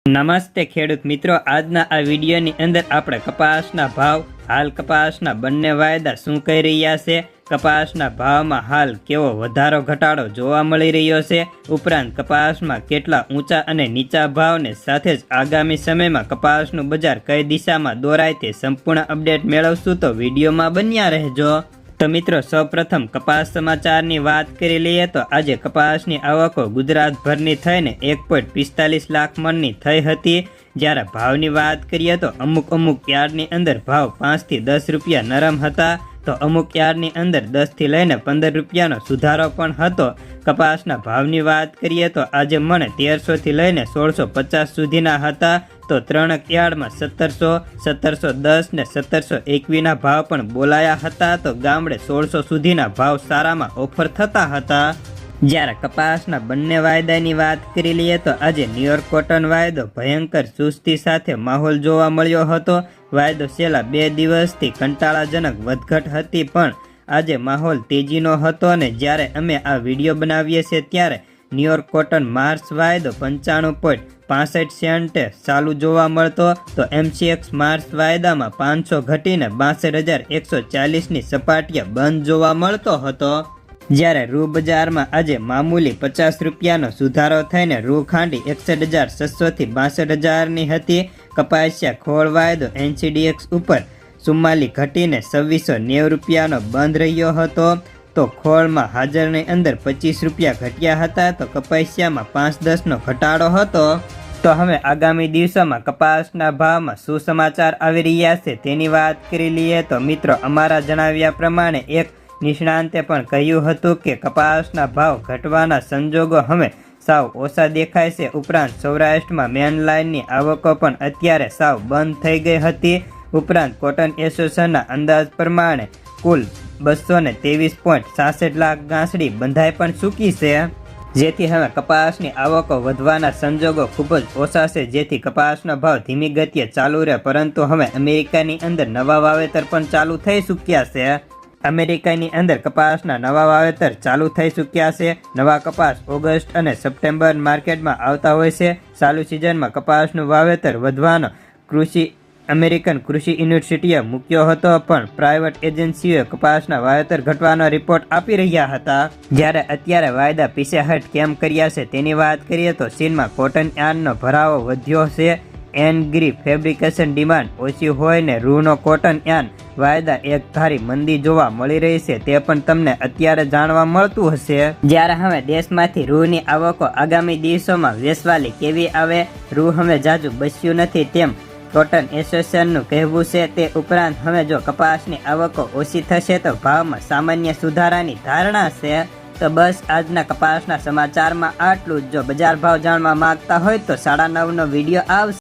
નમસ્તે ખેડૂત મિત્રો, આજના આ વિડીયોની અંદર આપણે કપાસના ભાવ, હાલ કપાસના બંને વાયદા શું કહી રહ્યા છે, કપાસના ભાવમાં હાલ કેવો વધારો ઘટાડો જોવા મળી રહ્યો છે, ઉપરાંત કપાસમાં કેટલા ઊંચા અને નીચા ભાવને સાથે જ આગામી સમયમાં કપાસનું બજાર કઈ દિશામાં દોરાય તે સંપૂર્ણ અપડેટ મેળવશું, તો વિડીયોમાં બન્યા રહેજો। તો મિત્રો, સૌપ્રથમ કપાસ સમાચારની વાત કરી લઈએ તો આજે કપાસની આવકો ગુજરાતભરની થઈને 1.45 લાખ મણની થઈ હતી। જ્યારે ભાવની વાત કરીએ તો અમુક યાર્ડની અંદર ભાવ 5 થી 10 રૂપિયા નરમ હતા, તો અમુક યાર્ડની અંદર 10 થી લઈને 15 રૂપિયાનો સુધારો પણ હતો। કપાસના ભાવની વાત કરીએ તો આજે મણ 1300 થી લઈને 1650 સુધીના હતા, તો ત્રણક યાર્ડમાં 1700, 1710 ને 1721 ભાવ પણ બોલાયા હતા, તો ગામડે 1600 સુધીના ભાવ સારામાં ઓફર થતા હતા। જ્યારે કપાસના બંને વાયદાની વાત કરી લઈએ તો આજે ન્યુયોર્ક કોટન વાયદો ભયંકર સુસ્તી સાથે માહોલ જોવા મળ્યો હતો। વાયદો છેલ્લા 2 દિવસથી કંટાળાજનક વધઘટ હતી, પણ આજે માહોલ તેજીનો હતો અને જ્યારે અમે આ વિડીયો બનાવીએ છીએ ત્યારે ન્યુયોર્ક કોટન માર્ચ વાયદો 95.65 સેન્ટે ચાલુ જોવા મળતો, તો MCX માર્ચ વાયદામાં 500 ઘટીને 62,140ની સપાટીએ બંધ જોવા મળતો હતો। જ્યારે રૂ બજારમાં આજે મામૂલી 50 રૂપિયાનો સુધારો થઈને રૂ ખાંડી 61,600 થી 62,000ની હતી। કપાસિયા ખોળ વાયદો NCDX ઉપર 44 ઘટીને 2690 રૂપિયાનો બંધ રહ્યો હતો, તો ખોળમાં હાજરની અંદર 25 રૂપિયા ઘટ્યા હતા, તો કપાસિયામાં 5-10નો ઘટાડો હતો। તો હવે આગામી દિવસોમાં કપાસના ભાવમાં શું સમાચાર આવી રહ્યા છે તેની વાત કરી લઈએ તો મિત્રો, અમારા જણાવ્યા પ્રમાણે એક નિષ્ણાંતે પણ કહ્યું હતું કે કપાસના ભાવ ઘટવાના સંજોગો હવે સાવ ઓછા દેખાય છે। ઉપરાંત સૌરાષ્ટ્રમાં મેન લાઇનની આવકો પણ અત્યારે સાવ બંધ થઈ ગઈ હતી। ઉપરાંત કોટન એસોસિએશનના અંદાજ પ્રમાણે કુલ 223.66 લાખ ગાંસડી બંધાઈ પણ ચૂકી છે, જેથી હવે કપાસની આવકો વધવાના સંજોગો ખૂબ જ ઓછા છે, જેથી કપાસનો ભાવ ધીમી ગતિએ ચાલુ રહે। પરંતુ હવે અમેરિકાની અંદર નવા વાવેતર પણ ચાલુ થઈ ચૂક્યા છે। અમેરિકાની અંદર કપાસના નવા વાવેતર ચાલુ થઈ ચૂક્યા છે। નવા કપાસ ઓગસ્ટ અને સપ્ટેમ્બર માર્કેટમાં આવતા હોય છે। ચાલુ સિઝનમાં કપાસનું વાવેતર વધવાનો અમેરિકન કૃષિ યુનિવર્સિટીએ મૂક્યો હતો, પણ પ્રાઇવેટ એજન્સીઓએ કપાસના વાવેતર ઘટવાનો રિપોર્ટ આપી રહ્યા હતા। જ્યારે અત્યારે વાયદા પીછેહટ કેમ કર્યા છે તેની વાત કરીએ તો ચીનમાં કોટન યાર્નનો ભરાવો વધ્યો છે। એનગ્રી ફેબ્રિકેશન ડિમાન્ડ ઓછી હોય ને રૂનો કોટન યાર્ન વાયદા એક ધારી મંદી જોવા મળી રહી છે, તે પણ તમને અત્યારે જાણવા મળતું હશે। જ્યારે હવે દેશમાંથી રૂની આવકો આગામી દિવસોમાં વેચવાલી કેવી આવે, રૂ હવે જાજુ બસ્યું નથી તેમ કોટન એસોસિએશનનું કહેવું છે। તે ઉપરાંત હવે જો કપાસની આવકો ઓછી થશે તો ભાવમાં સામાન્ય સુધારાની ધારણા છે। તો બસ આજના કપાસના સમાચારમાં આટલું જ। જો બજાર ભાવ જાણવા માંગતા હોય તો 9:30નો વિડીયો આવશે।